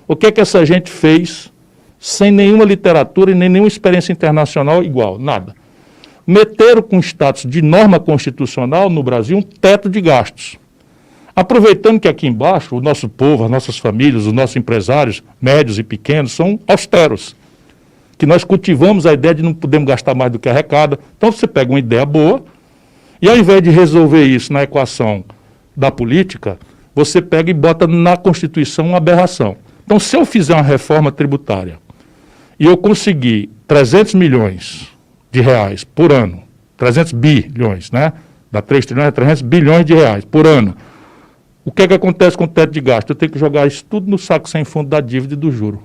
O que é que essa gente fez sem nenhuma literatura e nem nenhuma experiência internacional igual? Nada. Meteram com status de norma constitucional no Brasil um teto de gastos. Aproveitando que aqui embaixo o nosso povo, as nossas famílias, os nossos empresários, médios e pequenos, são austeros. Que nós cultivamos a ideia de não podemos gastar mais do que arrecada. Então você pega uma ideia boa e ao invés de resolver isso na equação da política, você pega e bota na Constituição uma aberração. Então se eu fizer uma reforma tributária e eu conseguir 300 milhões de reais por ano, 300 bilhões, né? Dá 3 trilhões, 300 bilhões de reais por ano. O que é que acontece com o teto de gasto? Eu tenho que jogar isso tudo no saco sem fundo da dívida e do juro.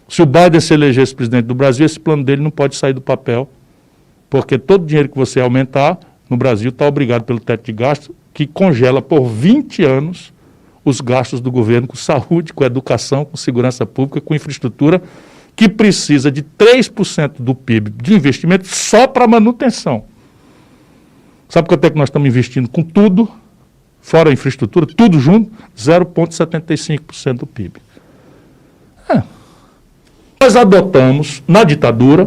Se o Biden se elegesse presidente do Brasil, esse plano dele não pode sair do papel, porque todo o dinheiro que você aumentar no Brasil está obrigado pelo teto de gasto, que congela por 20 anos os gastos do governo com saúde, com educação, com segurança pública, com infraestrutura, que precisa de 3% do PIB de investimento só para manutenção. Sabe quanto é que nós estamos investindo com tudo, fora a infraestrutura, tudo junto? 0,75% do PIB. Nós adotamos na ditadura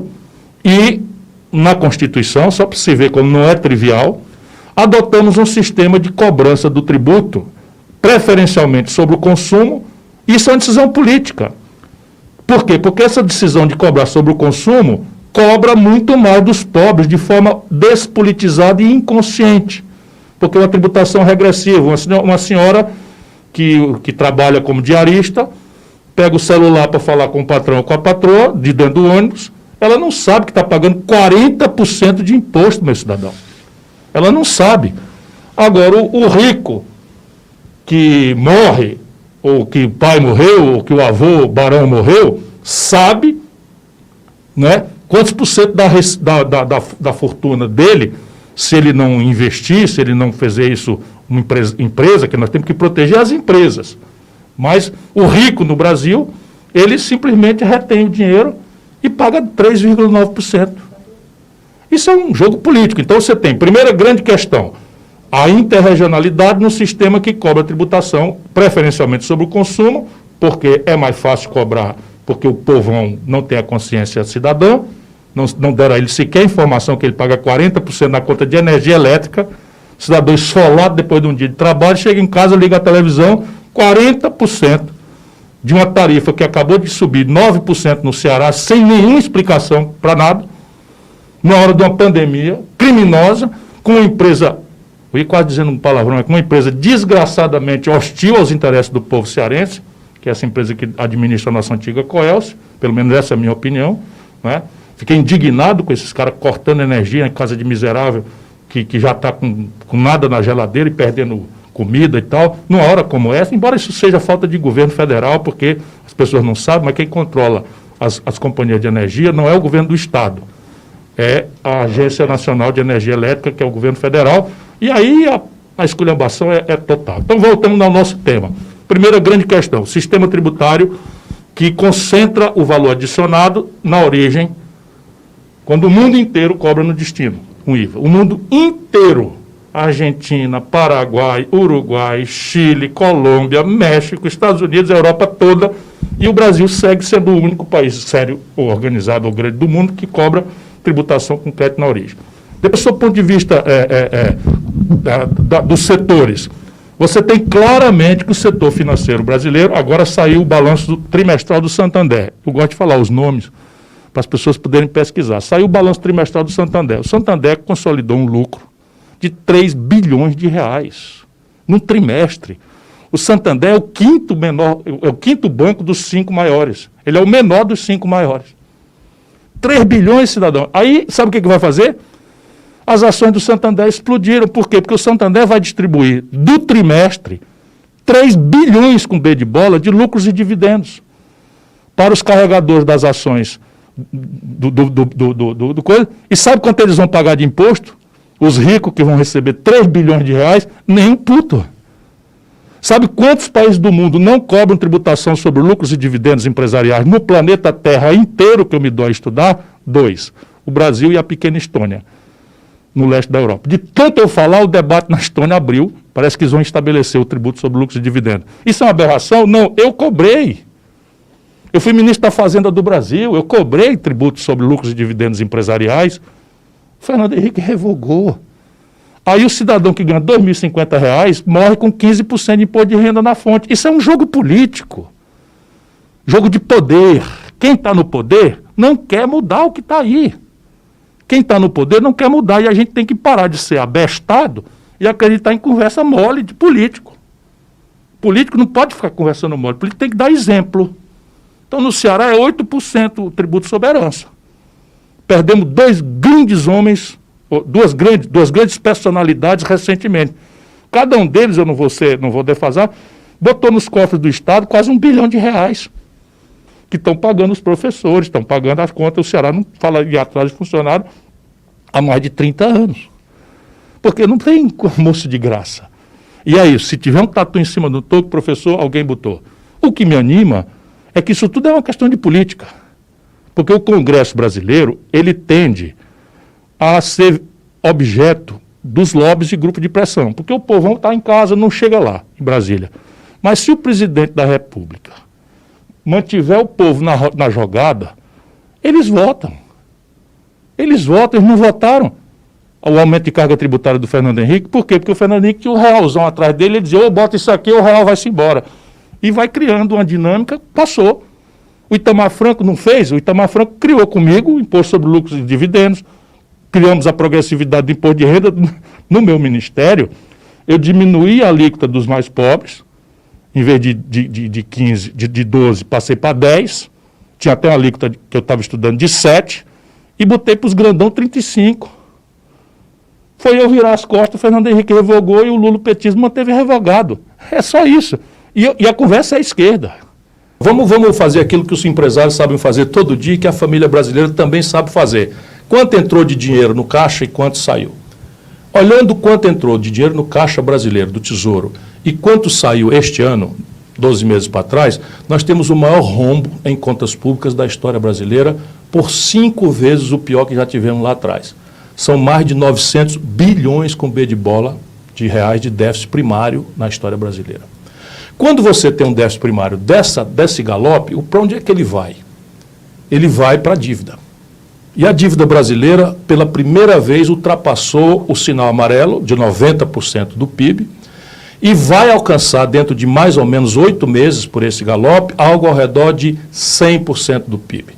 e na Constituição, só para se ver como não é trivial, adotamos um sistema de cobrança do tributo, preferencialmente sobre o consumo. Isso é uma decisão política. Por quê? Porque essa decisão de cobrar sobre o consumo cobra muito mais dos pobres de forma despolitizada e inconsciente. Porque uma tributação regressiva, uma senhora que trabalha como diarista, pega o celular para falar com o patrão ou com a patroa, de dentro do ônibus, ela não sabe que está pagando 40% de imposto, meu cidadão. Ela não sabe. Agora, o rico que morre, ou que o pai morreu, ou que o avô, o barão morreu, sabe, né, quantos por cento da fortuna dele, se ele não investir, se ele não fazer isso uma empresa, que nós temos que proteger as empresas. Mas o rico no Brasil, ele simplesmente retém o dinheiro e paga 3,9%. Isso é um jogo político. Então você tem, primeira grande questão, a interregionalidade no sistema que cobra tributação, preferencialmente sobre o consumo, porque é mais fácil cobrar, porque o povão não tem a consciência cidadã, não deram a ele sequer informação que ele paga 40% na conta de energia elétrica, cidadão esfolado depois de um dia de trabalho, chega em casa, liga a televisão, 40% de uma tarifa que acabou de subir 9% no Ceará, sem nenhuma explicação para nada, na hora de uma pandemia criminosa, com uma empresa, eu ia quase dizendo um palavrão, com uma empresa desgraçadamente hostil aos interesses do povo cearense, que é essa empresa que administra a nossa antiga Coelce, pelo menos essa é a minha opinião, né? Fiquei indignado com esses caras cortando energia em casa de miserável, que já está com nada na geladeira e perdendo comida e tal, numa hora como essa, embora isso seja falta de governo federal, porque as pessoas não sabem, mas quem controla as companhias de energia não é o governo do Estado, é a Agência Nacional de Energia Elétrica, que é o governo federal, e aí a esculhambação é total. Então, voltamos ao nosso tema. Primeira grande questão, sistema tributário que concentra o valor adicionado na origem, quando o mundo inteiro cobra no destino, com IVA. O mundo inteiro, Argentina, Paraguai, Uruguai, Chile, Colômbia, México, Estados Unidos, a Europa toda, e o Brasil segue sendo o único país sério, ou organizado, ou grande do mundo, que cobra tributação com crédito na origem. Depois, do ponto de vista dos setores, você tem claramente que o setor financeiro brasileiro, agora saiu o balanço trimestral do Santander. Eu gosto de falar os nomes, para as pessoas poderem pesquisar. Saiu o balanço trimestral do Santander. O Santander consolidou um lucro de 3 bilhões de reais num trimestre. O Santander é o quinto banco dos 5 maiores. Ele é o menor dos 5 maiores. 3 bilhões, cidadão. Aí, sabe o que vai fazer? As ações do Santander explodiram. Por quê? Porque o Santander vai distribuir do trimestre 3 bilhões com B de bola de lucros e dividendos para os carregadores das ações do coisa. E sabe quanto eles vão pagar de imposto? Os ricos que vão receber 3 bilhões de reais, nem um puto. Sabe quantos países do mundo não cobram tributação sobre lucros e dividendos empresariais no planeta Terra inteiro, que eu me dou a estudar? 2. O Brasil e a pequena Estônia, no leste da Europa. De tanto eu falar, o debate na Estônia abriu Parece que eles vão estabelecer o tributo sobre lucros e dividendos. Isso é uma aberração? Não, eu cobrei. Eu fui ministro da Fazenda do Brasil, eu cobrei tributo sobre lucros e dividendos empresariais. O Fernando Henrique revogou. Aí o cidadão que ganha R$ 2.050 morre com 15% de imposto de renda na fonte. Isso é um jogo político. Jogo de poder. Quem está no poder não quer mudar o que está aí. Quem está no poder não quer mudar. E a gente tem que parar de ser abestado e acreditar em conversa mole de político. Político não pode ficar conversando mole. Político tem que dar exemplo. Então no Ceará é 8% o tributo sobre herança. Perdemos dois grandes homens, duas grandes personalidades recentemente. Cada um deles, eu não vou defasar, botou nos cofres do Estado quase R$ 1 bilhão que estão pagando os professores, estão pagando as contas. O Ceará não fala de atraso de funcionário há mais de 30 anos. Porque não tem almoço de graça. E é isso, se tiver um tatu em cima do toco, professor, alguém botou. O que me anima é que isso tudo é uma questão de política. Porque o Congresso brasileiro, ele tende a ser objeto dos lobbies e grupos de pressão. Porque o povão está em casa, não chega lá, em Brasília. Mas se o presidente da República mantiver o povo na jogada, eles votam. Eles votam, eles não votaram o aumento de carga tributária do Fernando Henrique. Por quê? Porque o Fernando Henrique tinha um realzão atrás dele, ele dizia, ô, bota isso aqui, o real vai-se embora. E vai criando uma dinâmica, passou. O Itamar Franco não fez? O Itamar Franco criou comigo o imposto sobre lucros e dividendos, criamos a progressividade do imposto de renda. No meu ministério, eu diminuí a alíquota dos mais pobres, em vez de 15, de 12, passei para 10, tinha até uma alíquota que eu estava estudando de 7, e botei para os grandão 35. Foi eu virar as costas, o Fernando Henrique revogou e o lulopetismo manteve revogado. É só isso. E a conversa é à esquerda. Vamos fazer aquilo que os empresários sabem fazer todo dia e que a família brasileira também sabe fazer. Quanto entrou de dinheiro no caixa e quanto saiu? Olhando quanto entrou de dinheiro no caixa brasileiro, do Tesouro, e quanto saiu este ano, 12 meses para trás, nós temos o maior rombo em contas públicas da história brasileira, por 5 vezes o pior que já tivemos lá atrás. São mais de 900 bilhões com B de bola de reais de déficit primário na história brasileira. Quando você tem um déficit primário desse galope, para onde é que ele vai? Ele vai para a dívida. E a dívida brasileira, pela primeira vez, ultrapassou o sinal amarelo de 90% do PIB e vai alcançar, dentro de mais ou menos 8 meses por esse galope, algo ao redor de 100% do PIB.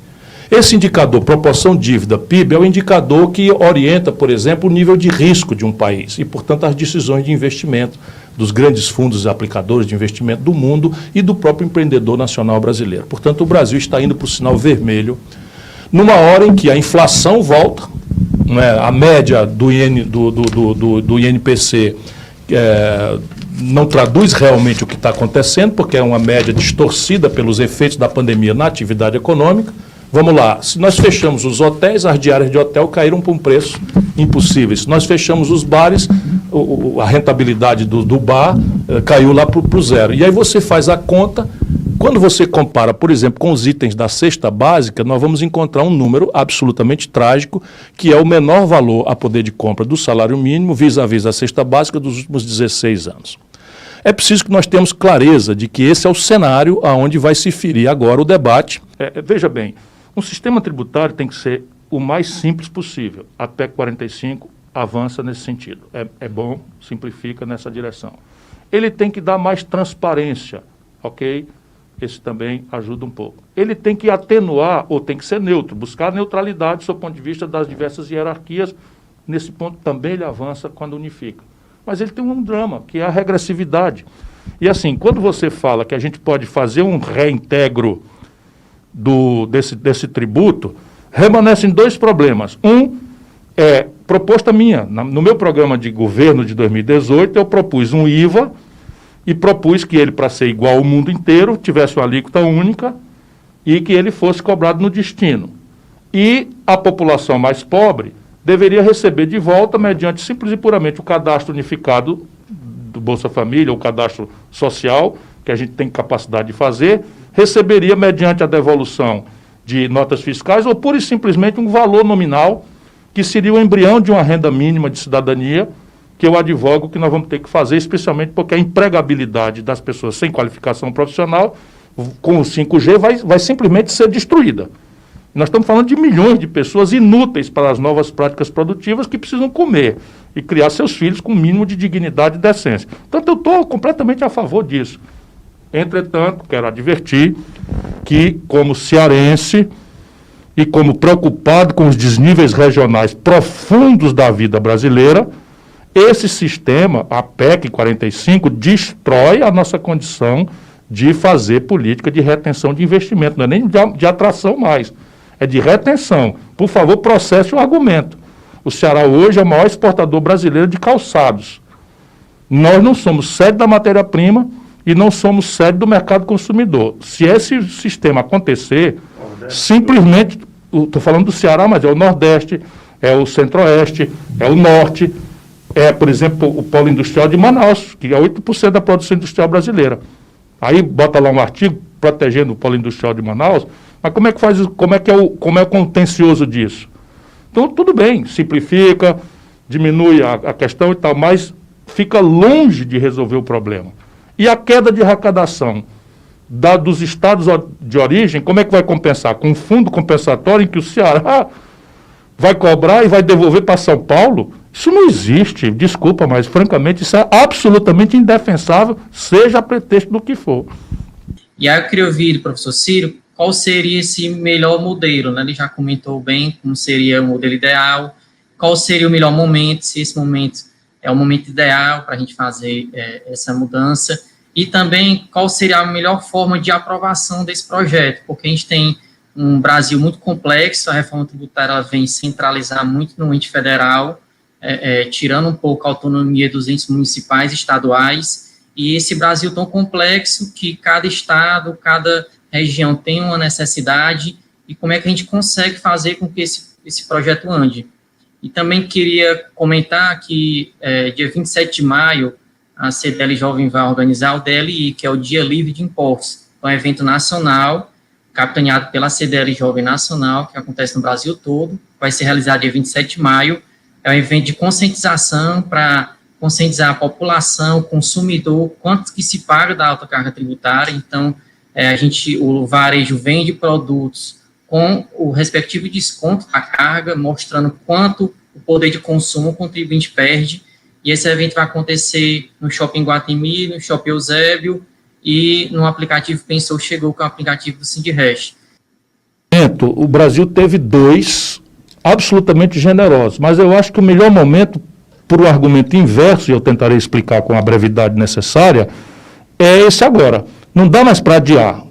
Esse indicador, proporção dívida-PIB, é o indicador que orienta, por exemplo, o nível de risco de um país e, portanto, as decisões de investimento dos grandes fundos e aplicadores de investimento do mundo e do próprio empreendedor nacional brasileiro. Portanto, o Brasil está indo para o sinal vermelho, numa hora em que a inflação volta, né, a média do INPC não traduz realmente o que está acontecendo, porque é uma média distorcida pelos efeitos da pandemia na atividade econômica. Vamos lá, se nós fechamos os hotéis, as diárias de hotel caíram para um preço impossível. Se nós fechamos os bares, a rentabilidade do bar caiu lá para o zero. E aí você faz a conta, quando você compara, por exemplo, com os itens da cesta básica, nós vamos encontrar um número absolutamente trágico, que é o menor valor a poder de compra do salário mínimo vis-à-vis a cesta básica dos últimos 16 anos. É preciso que nós tenhamos clareza de que esse é o cenário aonde vai se ferir agora o debate. Veja bem, um sistema tributário tem que ser o mais simples possível. A PEC 45 avança nesse sentido. É bom, simplifica nessa direção. Ele tem que dar mais transparência, ok? Esse também ajuda um pouco. Ele tem que atenuar, ou tem que ser neutro, buscar neutralidade do seu ponto de vista das diversas hierarquias. Nesse ponto também ele avança quando unifica. Mas ele tem um drama, que é a regressividade. E assim, quando você fala que a gente pode fazer um reintegro desse tributo, remanescem 2 problemas. Um é proposta minha. No meu programa de governo de 2018, eu propus um IVA e propus que ele, para ser igual ao mundo inteiro, tivesse uma alíquota única e que ele fosse cobrado no destino. E a população mais pobre deveria receber de volta, mediante simples e puramente o cadastro unificado do Bolsa Família, o cadastro social, que a gente tem capacidade de fazer, receberia mediante a devolução de notas fiscais ou pura e simplesmente um valor nominal, que seria o embrião de uma renda mínima de cidadania, que eu advogo que nós vamos ter que fazer, especialmente porque a empregabilidade das pessoas sem qualificação profissional, com o 5G, vai simplesmente ser destruída. Nós estamos falando de milhões de pessoas inúteis para as novas práticas produtivas que precisam comer e criar seus filhos com o mínimo de dignidade e decência. Portanto, eu estou completamente a favor disso. Entretanto, quero advertir que, como cearense e como preocupado com os desníveis regionais profundos da vida brasileira, esse sistema, a PEC 45, destrói a nossa condição de fazer política de retenção de investimento. Não é nem de atração mais, é de retenção. Por favor, processe o argumento. O Ceará hoje é o maior exportador brasileiro de calçados. Nós não somos sede da matéria-prima e não somos sede do mercado consumidor. Se esse sistema acontecer, simplesmente, estou falando do Ceará, mas é o Nordeste, é o Centro-Oeste, é o Norte, por exemplo, o polo industrial de Manaus, que é 8% da produção industrial brasileira. Aí bota lá um artigo protegendo o polo industrial de Manaus, mas como é que faz, como é o contencioso disso? Então, tudo bem, simplifica, diminui a questão e tal, mas fica longe de resolver o problema. E a queda de arrecadação dos estados de origem, como é que vai compensar? Com um fundo compensatório em que o Ceará vai cobrar e vai devolver para São Paulo? Isso não existe, desculpa, mas francamente isso é absolutamente indefensável, seja a pretexto do que for. E aí eu queria ouvir do professor Ciro qual seria esse melhor modelo, né? Ele já comentou bem como seria o modelo ideal, qual seria o melhor momento, se esse momento é o momento ideal para a gente fazer essa mudança, e também qual seria a melhor forma de aprovação desse projeto, porque a gente tem um Brasil muito complexo, a reforma tributária ela vem centralizar muito no ente federal, tirando um pouco a autonomia dos entes municipais e estaduais, e esse Brasil tão complexo que cada estado, cada região tem uma necessidade, e como é que a gente consegue fazer com que esse projeto ande. E também queria comentar que dia 27 de maio, a CDL Jovem vai organizar o DLI, que é o Dia Livre de Impostos, é um evento nacional, capitaneado pela CDL Jovem Nacional, que acontece no Brasil todo, vai ser realizado dia 27 de maio, é um evento de conscientização para conscientizar a população, o consumidor, quanto que se paga da alta carga tributária. Então, o varejo vende produtos com o respectivo desconto da carga, mostrando quanto o poder de consumo o contribuinte perde, e esse evento vai acontecer no Shopping Guatemi, no Shopping Eusébio, e no aplicativo Pensou Chegou, que é o aplicativo do Sindrest. O Brasil teve 2 absolutamente generosos, mas eu acho que o melhor momento, por um argumento inverso, e eu tentarei explicar com a brevidade necessária, é esse agora. Não dá mais para adiar.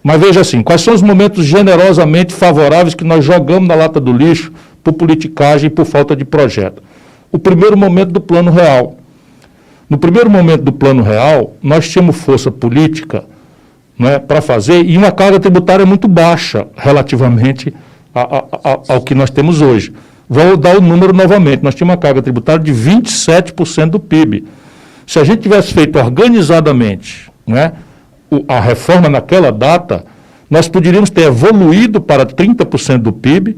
Mas veja assim, quais são os momentos generosamente favoráveis que nós jogamos na lata do lixo por politicagem e por falta de projeto? O primeiro momento do Plano Real. No primeiro momento do Plano Real, nós tínhamos força política, né, para fazer, e uma carga tributária muito baixa relativamente ao que nós temos hoje. Vou dar o número novamente. Nós tínhamos uma carga tributária de 27% do PIB. Se a gente tivesse feito organizadamente, né, a reforma naquela data, nós poderíamos ter evoluído para 30% do PIB,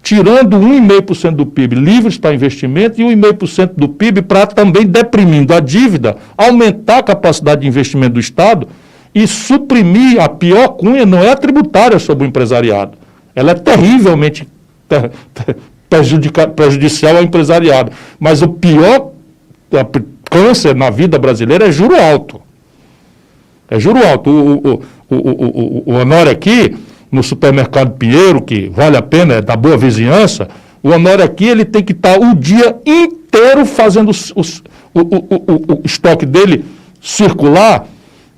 tirando 1,5% do PIB livres para investimento e 1,5% do PIB para também, deprimindo a dívida, aumentar a capacidade de investimento do Estado e suprimir a pior cunha, não é a tributária sobre o empresariado. Ela é terrivelmente prejudicial ao empresariado. Mas o pior câncer na vida brasileira é juro alto. É juro alto. O Honório aqui, no supermercado Pinheiro, que vale a pena, é da boa vizinhança, o Honório aqui ele tem que estar o dia inteiro fazendo o estoque dele circular,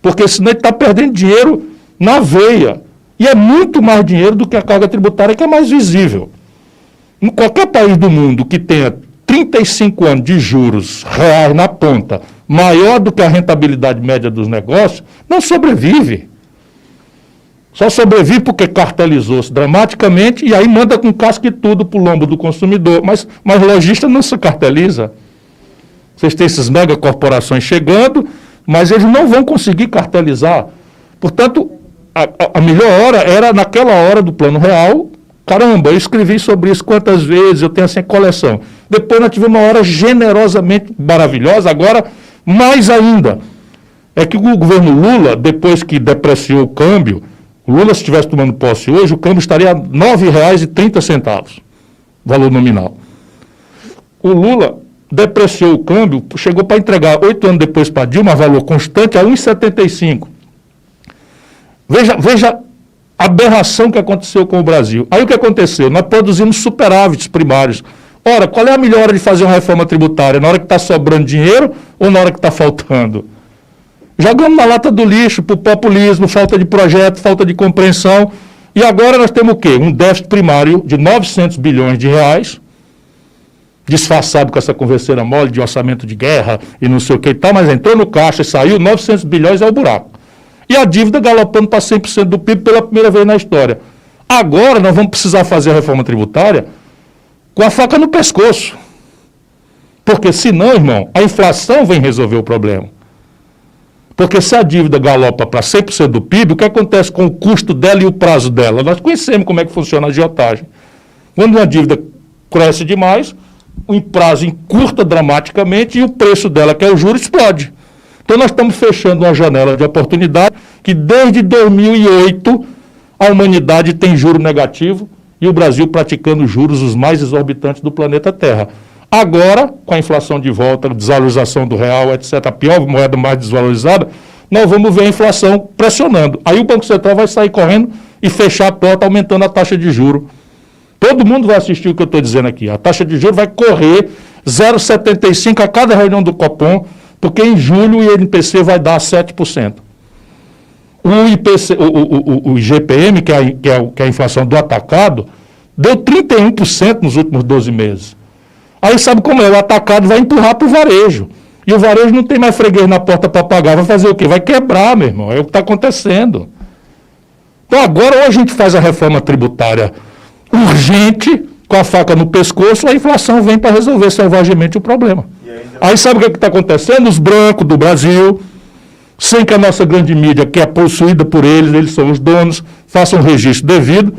porque senão ele está perdendo dinheiro na veia. E é muito mais dinheiro do que a carga tributária, que é mais visível. Em qualquer país do mundo que tenha 35 anos de juros reais na ponta, maior do que a rentabilidade média dos negócios, não sobrevive. Só sobrevive porque cartelizou-se dramaticamente e aí manda com casca e tudo para o lombo do consumidor. Mas lojista não se carteliza. Vocês têm essas megacorporações chegando, mas eles não vão conseguir cartelizar. Portanto, a melhor hora era naquela hora do Plano Real. Caramba, eu escrevi sobre isso quantas vezes, eu tenho assim a coleção. Depois nós tivemos uma hora generosamente maravilhosa, agora mais ainda. É que o governo Lula, depois que depreciou o câmbio, o Lula, se estivesse tomando posse hoje, o câmbio estaria a R$ 9,30, valor nominal. O Lula depreciou o câmbio, chegou para entregar 8 anos depois para Dilma, valor constante, a 1,75. Veja a aberração que aconteceu com o Brasil. Aí o que aconteceu? Nós produzimos superávites primários. Ora, qual é a melhor hora de fazer uma reforma tributária? Na hora que está sobrando dinheiro ou na hora que está faltando? Jogamos na lata do lixo por populismo, falta de projeto, falta de compreensão. E agora nós temos o quê? Um déficit primário de 900 bilhões de reais, disfarçado com essa converseira mole de orçamento de guerra e não sei o que e tal, mas entrou no caixa e saiu, 900 bilhões é o buraco. E a dívida galopando para 100% do PIB pela primeira vez na história. Agora nós vamos precisar fazer a reforma tributária com a faca no pescoço. Porque senão, irmão, a inflação vem resolver o problema. Porque se a dívida galopa para 100% do PIB, o que acontece com o custo dela e o prazo dela? Nós conhecemos como é que funciona a agiotagem. Quando uma dívida cresce demais, o prazo encurta dramaticamente e o preço dela, que é o juro, explode. Então nós estamos fechando uma janela de oportunidade que desde 2008 a humanidade tem juro negativo e o Brasil praticando juros os mais exorbitantes do planeta Terra. Agora, com a inflação de volta, a desvalorização do real, etc., a pior moeda mais desvalorizada, nós vamos ver a inflação pressionando. Aí o Banco Central vai sair correndo e fechar a porta, aumentando a taxa de juros. Todo mundo vai assistir o que eu estou dizendo aqui. A taxa de juros vai correr 0,75 a cada reunião do Copom, porque em julho o INPC vai dar 7%. O IGPM, que é a inflação do atacado, deu 31% nos últimos 12 meses. Aí sabe como é? O atacado vai empurrar para o varejo. E o varejo não tem mais freguês na porta para pagar. Vai fazer o quê? Vai quebrar, meu irmão. É o que está acontecendo. Então agora ou a gente faz a reforma tributária urgente, com a faca no pescoço, a inflação vem para resolver selvagemente o problema. Aí sabe o que está acontecendo? Os brancos do Brasil, sem que a nossa grande mídia, que é possuída por eles são os donos, façam um registro devido,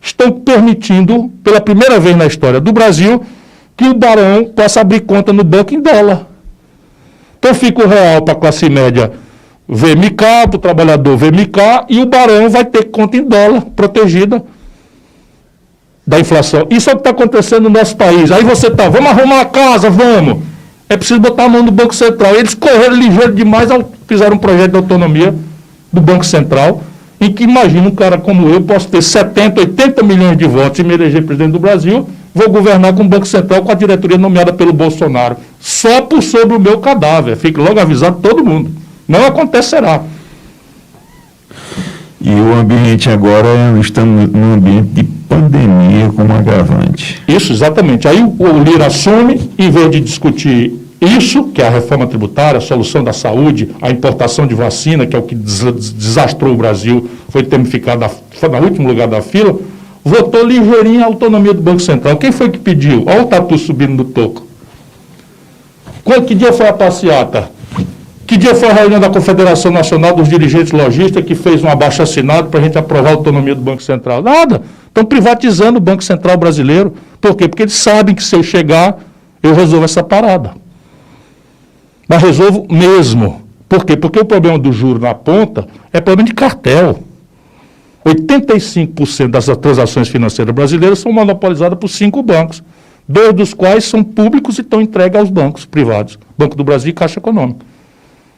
estão permitindo, pela primeira vez na história do Brasil, que o barão possa abrir conta no banco em dólar. Então fica o real para a classe média VMK, para o trabalhador VMK, e o barão vai ter conta em dólar, protegida da inflação. Isso é o que está acontecendo no nosso país. Aí você está, vamos arrumar a casa, vamos. É preciso botar a mão no Banco Central. Eles correram ligeiro demais, fizeram um projeto de autonomia do Banco Central, em que, imagina, um cara como eu, posso ter 70, 80 milhões de votos e me eleger presidente do Brasil, vou governar com o Banco Central, com a diretoria nomeada pelo Bolsonaro, só por sobre o meu cadáver. Fique logo avisado todo mundo. Não acontecerá. E o ambiente agora, estamos num ambiente de pandemia como agravante. Isso, exatamente. Aí o Lira assume, em vez de discutir isso, que é a reforma tributária, a solução da saúde, a importação de vacina, que é o que desastrou o Brasil, foi termos ficado no último lugar da fila, votou ligeirinho a autonomia do Banco Central. Quem foi que pediu? Olha o tatu subindo no toco. Que dia foi a passeata? Que dia foi a reunião da Confederação Nacional dos Dirigentes Lojistas que fez um abaixo-assinado para a gente aprovar a autonomia do Banco Central? Nada. Estão privatizando o Banco Central brasileiro. Por quê? Porque eles sabem que se eu chegar, eu resolvo essa parada. Mas resolvo mesmo. Por quê? Porque o problema do juro na ponta é problema de cartel. 85% das transações financeiras brasileiras são monopolizadas por 5 bancos, 2 dos quais são públicos e estão entregues aos bancos privados, Banco do Brasil e Caixa Econômica.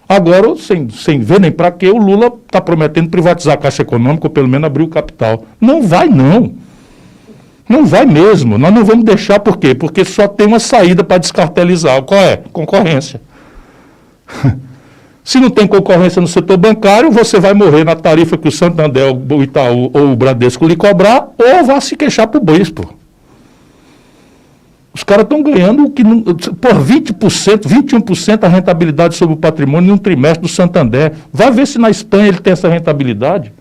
Agora, sem ver nem para quê, o Lula está prometendo privatizar a Caixa Econômica ou pelo menos abrir o capital. Não vai, não. Não vai mesmo. Nós não vamos deixar, por quê? Porque só tem uma saída para descartelizar. Qual é? Concorrência. Se não tem concorrência no setor bancário, você vai morrer na tarifa que o Santander, o Itaú ou o Bradesco lhe cobrar, ou vai se queixar para o bispo. Os caras estão ganhando por 20%, 21% a rentabilidade sobre o patrimônio em um trimestre do Santander. Vai ver se na Espanha ele tem essa rentabilidade.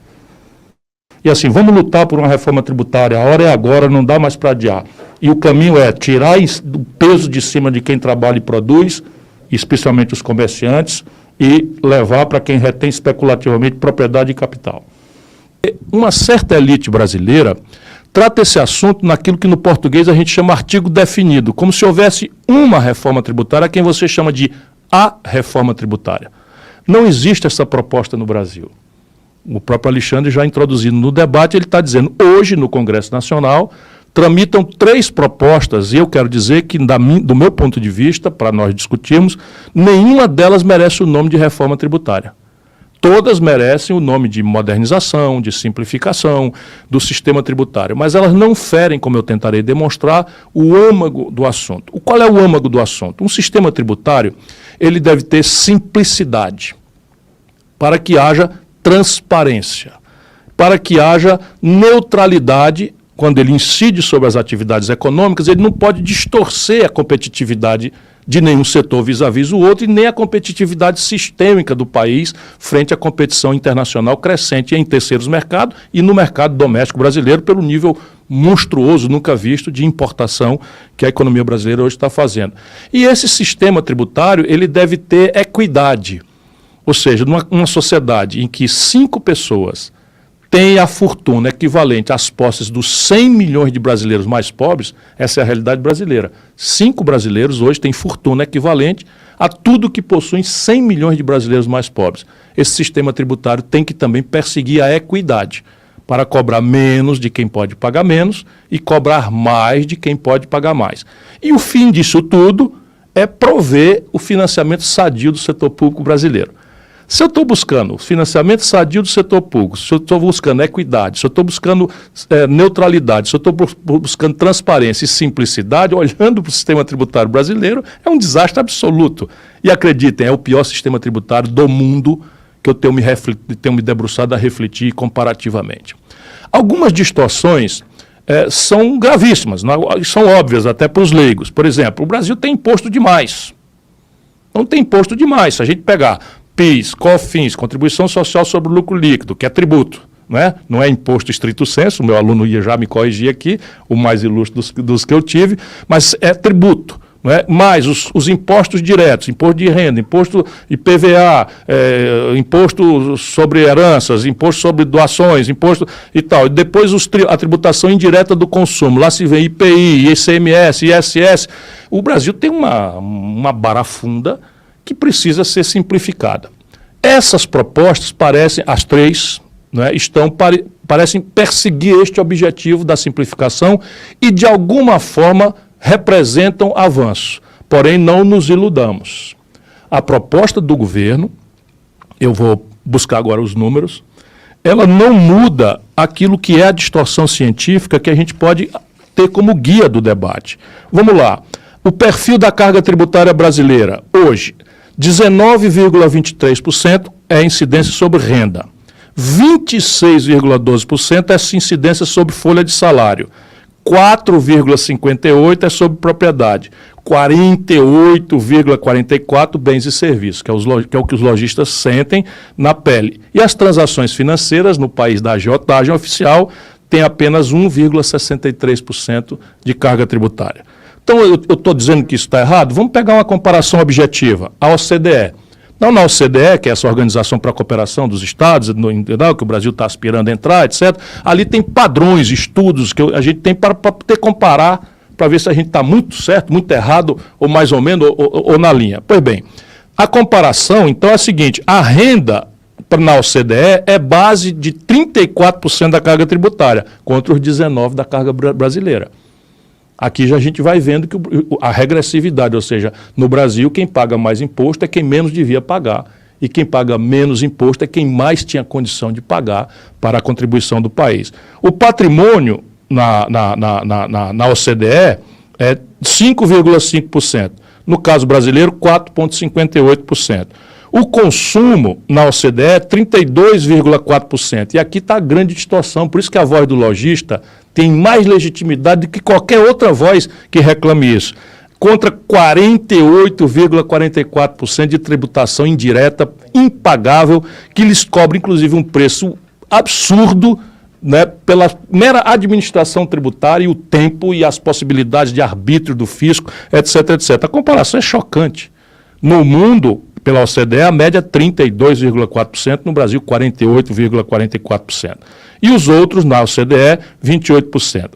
E assim, vamos lutar por uma reforma tributária. A hora é agora, não dá mais para adiar. E o caminho é tirar o peso de cima de quem trabalha e produz, especialmente os comerciantes, e levar para quem retém especulativamente propriedade e capital. Uma certa elite brasileira trata esse assunto naquilo que no português a gente chama artigo definido, como se houvesse uma reforma tributária, quem você chama de a reforma tributária. Não existe essa proposta no Brasil. O próprio Alexandre já introduzindo no debate, ele está dizendo, hoje no Congresso Nacional, tramitam 3 propostas, e eu quero dizer que, do meu ponto de vista, para nós discutirmos, nenhuma delas merece o nome de reforma tributária. Todas merecem o nome de modernização, de simplificação do sistema tributário, mas elas não ferem, como eu tentarei demonstrar, o âmago do assunto. Qual é o âmago do assunto? Um sistema tributário, ele deve ter simplicidade, para que haja transparência, para que haja neutralidade. Quando ele incide sobre as atividades econômicas, ele não pode distorcer a competitividade de nenhum setor vis-à-vis o outro e nem a competitividade sistêmica do país frente à competição internacional crescente em terceiros mercados e no mercado doméstico brasileiro pelo nível monstruoso, nunca visto, de importação que a economia brasileira hoje está fazendo. E esse sistema tributário, ele deve ter equidade, ou seja, numa sociedade em que 5 pessoas tem a fortuna equivalente às posses dos 100 milhões de brasileiros mais pobres, essa é a realidade brasileira. 5 brasileiros hoje têm fortuna equivalente a tudo que possuem 100 milhões de brasileiros mais pobres. Esse sistema tributário tem que também perseguir a equidade, para cobrar menos de quem pode pagar menos e cobrar mais de quem pode pagar mais. E o fim disso tudo é prover o financiamento sadio do setor público brasileiro. Se eu estou buscando financiamento sadio do setor público, se eu estou buscando equidade, se eu estou buscando neutralidade, se eu estou buscando transparência e simplicidade, olhando para o sistema tributário brasileiro, é um desastre absoluto. E acreditem, é o pior sistema tributário do mundo que eu tenho me debruçado a refletir comparativamente. Algumas distorções são gravíssimas, são óbvias até para os leigos. Por exemplo, o Brasil tem imposto demais. Não tem imposto demais. Se a gente pegar PIS, COFINS, Contribuição Social sobre o Lucro Líquido, que é tributo, não é imposto estrito sensu, o meu aluno ia já me corrigir aqui, o mais ilustre dos que eu tive, mas é tributo. Mais os impostos diretos, imposto de renda, imposto IPVA, imposto sobre heranças, imposto sobre doações, imposto e tal. E depois a tributação indireta do consumo, lá se vê IPI, ICMS, ISS. O Brasil tem uma barafunda que precisa ser simplificada. Essas propostas parecem, as 3, parecem perseguir este objetivo da simplificação e, de alguma forma, representam avanço. Porém, não nos iludamos. A proposta do governo, eu vou buscar agora os números, ela não muda aquilo que é a distorção científica que a gente pode ter como guia do debate. Vamos lá. O perfil da carga tributária brasileira, hoje, 19,23% é incidência sobre renda, 26,12% é incidência sobre folha de salário, 4,58% é sobre propriedade, 48,44% bens e serviços, que é o que os lojistas sentem na pele. E as transações financeiras no país da agiotagem oficial têm apenas 1,63% de carga tributária. Então, eu estou dizendo que isso está errado? Vamos pegar uma comparação objetiva. A OCDE. Na OCDE, que é essa Organização para a Cooperação dos Estados, que o Brasil está aspirando a entrar, etc., ali tem padrões, estudos que a gente tem para poder comparar, para ver se a gente está muito certo, muito errado, ou mais ou menos, ou na linha. Pois bem, a comparação, então, é a seguinte: a renda na OCDE é base de 34% da carga tributária, contra os 19% da carga brasileira. Aqui já a gente vai vendo que a regressividade, ou seja, no Brasil quem paga mais imposto é quem menos devia pagar e quem paga menos imposto é quem mais tinha condição de pagar para a contribuição do país. O patrimônio na OCDE é 5,5%, no caso brasileiro 4,58%. O consumo na OCDE é 32,4%. E aqui está a grande distorção, por isso que a voz do lojista tem mais legitimidade do que qualquer outra voz que reclame isso. Contra 48,44% de tributação indireta, impagável, que lhes cobra, inclusive, um preço absurdo, pela mera administração tributária e o tempo e as possibilidades de arbítrio do fisco, etc, etc. A comparação é chocante. No mundo, pela OCDE, a média é 32,4%, no Brasil 48,44%. E os outros, na OCDE, 28%.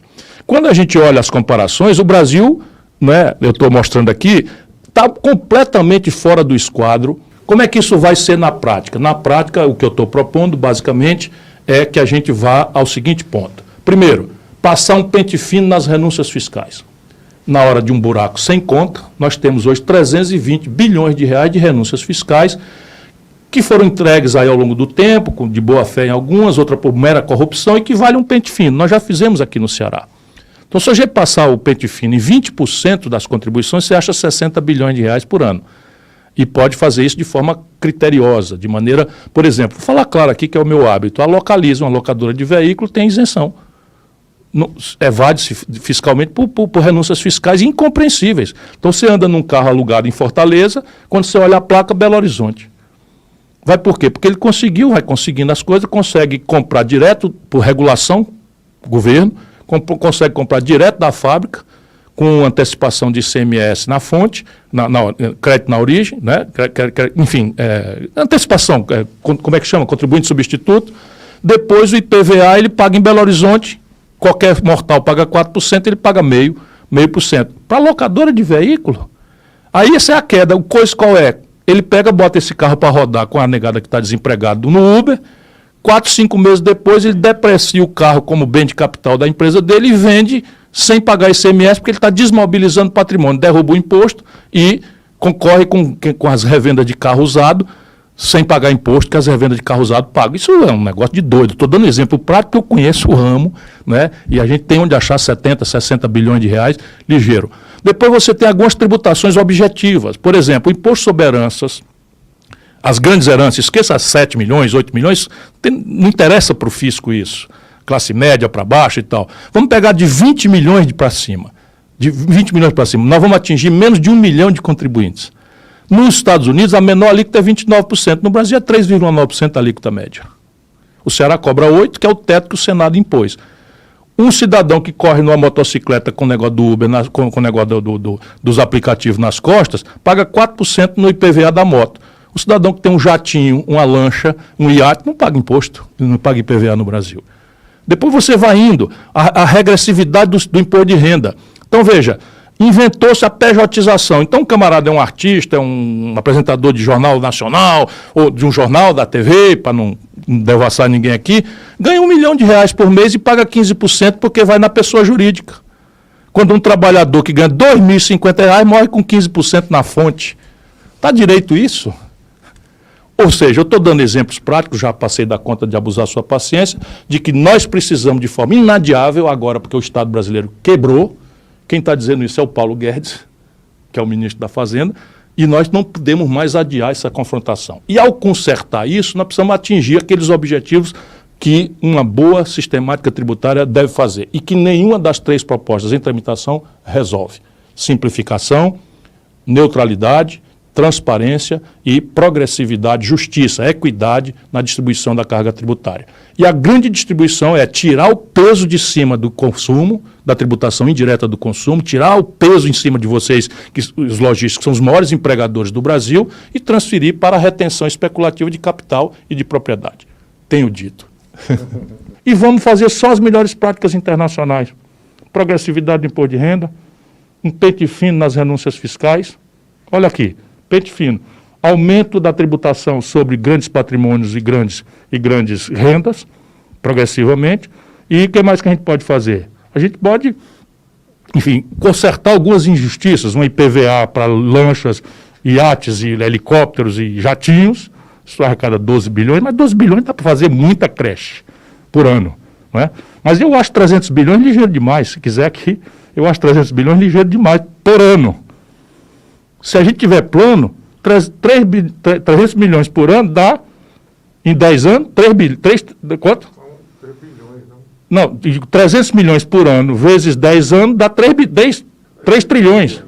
Quando a gente olha as comparações, o Brasil, né, eu estou mostrando aqui, está completamente fora do esquadro. Como é que isso vai ser na prática? Na prática, o que eu estou propondo, basicamente, é que a gente vá ao seguinte ponto. Primeiro, passar um pente fino nas renúncias fiscais. Na hora de um buraco sem conta, nós temos hoje 320 bilhões de reais de renúncias fiscais que foram entregues aí ao longo do tempo, de boa fé em algumas, outra por mera corrupção, e que vale um pente fino. Nós já fizemos aqui no Ceará. Então, se a gente passar o pente fino em 20% das contribuições, você acha 60 bilhões de reais por ano. E pode fazer isso de forma criteriosa, de maneira, por exemplo, vou falar claro aqui que é o meu hábito, a Localiza, uma locadora de veículo, tem isenção. Evade-se fiscalmente por renúncias fiscais incompreensíveis. Então, você anda num carro alugado em Fortaleza, quando você olha a placa, Belo Horizonte. Vai por quê? Porque ele vai conseguindo as coisas, consegue comprar direto por regulação, governo, consegue comprar direto da fábrica, com antecipação de ICMS na fonte, crédito na origem, né? Enfim, antecipação, como é que chama? Contribuinte substituto. Depois o IPVA ele paga em Belo Horizonte, qualquer mortal paga 4%, ele paga 0,5%. Para a locadora de veículo, aí essa é a queda. O coisa qual é? Ele bota esse carro para rodar com a negada que está desempregado no Uber, 4, 5 meses depois ele deprecia o carro como bem de capital da empresa dele e vende sem pagar ICMS, porque ele está desmobilizando patrimônio, derruba o imposto e concorre com as revendas de carro usado, sem pagar imposto, que as revendas de carro usado pagam. Isso é um negócio de doido. Estou dando exemplo prático, porque eu conheço o ramo, né? E a gente tem onde achar 70, 60 bilhões de reais ligeiro. Depois você tem algumas tributações objetivas. Por exemplo, o imposto sobre heranças, as grandes heranças, esqueça 7 milhões, 8 milhões, não interessa para o fisco isso. Classe média para baixo e tal. Vamos pegar de 20 milhões para cima. De 20 milhões para cima. Nós vamos atingir menos de 1 milhão de contribuintes. Nos Estados Unidos, a menor alíquota é 29%. No Brasil é 3,9% a alíquota média. O Ceará cobra 8%, que é o teto que o Senado impôs. Um cidadão que corre numa motocicleta com o negócio do Uber, com o negócio dos aplicativos nas costas, paga 4% no IPVA da moto. O cidadão que tem um jatinho, uma lancha, um iate, não paga imposto, não paga IPVA no Brasil. Depois você vai indo, a regressividade do imposto de renda. Então, veja, inventou-se a pejotização. Então, um camarada é um artista, é um apresentador de jornal nacional, ou de um jornal da TV, para não devassar ninguém aqui, ganha R$1 milhão por mês e paga 15% porque vai na pessoa jurídica. Quando um trabalhador que ganha R$2.050 morre com 15% na fonte. Está direito isso? Ou seja, eu estou dando exemplos práticos, já passei da conta de abusar sua paciência, de que nós precisamos de forma inadiável agora, porque o Estado brasileiro quebrou. Quem está dizendo isso é o Paulo Guedes, que é o ministro da Fazenda, e nós não podemos mais adiar essa confrontação. E ao consertar isso, nós precisamos atingir aqueles objetivos que uma boa sistemática tributária deve fazer, e que nenhuma das 3 propostas em tramitação resolve. Simplificação, neutralidade, transparência e progressividade, justiça, equidade na distribuição da carga tributária. E a grande distribuição é tirar o peso de cima do consumo, da tributação indireta do consumo, tirar o peso em cima de vocês, que os lojistas são os maiores empregadores do Brasil, e transferir para a retenção especulativa de capital e de propriedade. Tenho dito. E vamos fazer só as melhores práticas internacionais. Progressividade do imposto de renda, um pente fino nas renúncias fiscais. Olha aqui. Pente fino, aumento da tributação sobre grandes patrimônios e grandes rendas, progressivamente. E o que mais que a gente pode fazer? A gente pode, enfim, consertar algumas injustiças, um IPVA para lanchas, iates e helicópteros e jatinhos, isso arrecada 12 bilhões, mas 12 bilhões dá para fazer muita creche por ano, não é? Mas eu acho 300 bilhões ligeiro demais, se quiser aqui, eu acho 300 bilhões ligeiro demais por ano. Se a gente tiver plano, 300 milhões por ano dá, em 10 anos, 3 quanto? 3 bilhões, não. Não, 300 milhões por ano vezes 10 anos dá 3 trilhões. 3 trilhões.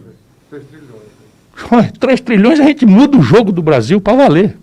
3 trilhões a gente muda o jogo do Brasil para valer.